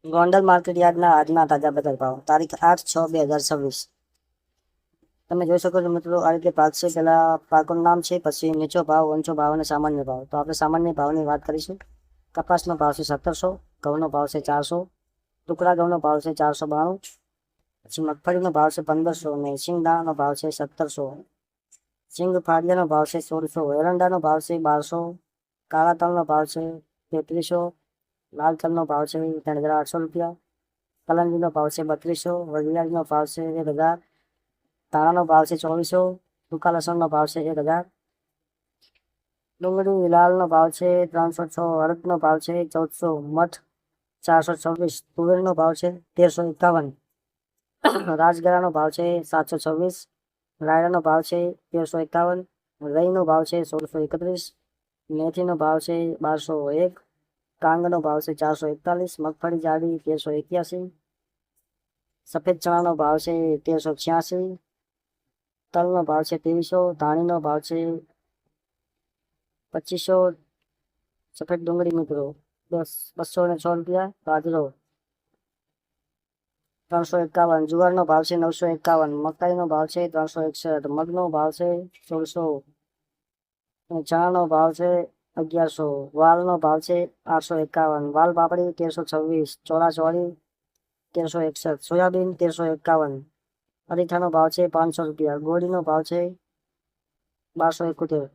Gondal market યાર્ડના આજના તાજા બજાર ભાવ તારીખ 8/6/2026. તમે જોઈ શકો છો મિત્રો, આ રીતે પાક છે. પહેલા પાકોનું નામ છે, પછી નીચો ભાવ, ઊંચો ભાવ અને સામાન્ય ભાવ. તો આપણે સામાન્ય ભાવની વાત કરીશું. કપાસનો ભાવ છે 1700, ઘઉંનો ભાવ છે 400, ટુકડા ઘઉંનો ભાવ છે 492, પછી મગફળીનો ભાવ છે 1500 અને સિંગદાણાનો ભાવ છે 1700. સિંગ ફાડિયાનો ભાવ છે 1600, એરંડાનો ભાવ છે 1200, કાળા તલનો ભાવ છે 3300, લાલ તલનો ભાવ છે 3800 રૂપિયા, કલંજીનો ભાવ છે 3200, વરિયાળીનો ભાવ છે 1000, ધાણાનો ભાવ છે 2400, સૂકા લસણનો ભાવ છે 1000, ડુંગળી લાલનો ભાવ છે 306, અડદનો ભાવ છે 1400, મઠ 426, તુવેરનો ભાવ છે 1351, રાજગરાનો ભાવ છે 726, રાયડાનો ભાવ છે 1351, રઈનો ભાવ છે 1631, મેથીનો ભાવ છે 1201, કાંગનો ભાવ છે 441, મગફળી જાડી 1381, સફેદ ચણાનો ભાવ છે 1386, તલનો ભાવ છે 2300, ધાણીનો ભાવ છે 2500, સફેદ ડુંગળી મિત્રો 206 રૂપિયા, બાજરો 351, જુવારનો ભાવ છે 951, મકાઈનો ભાવ છે 361, મગનો ભાવ છે 1600, ચણાનો ભાવ છે 1100, વાલનો ભાવ છે 851, વાલ પાપડી 1326, ચોળા ચોળી 1361, સોયાબીન 1351, અરીઠાનો ભાવ છે 500 રૂપિયા, ગોળીનો ભાવ છે 1271.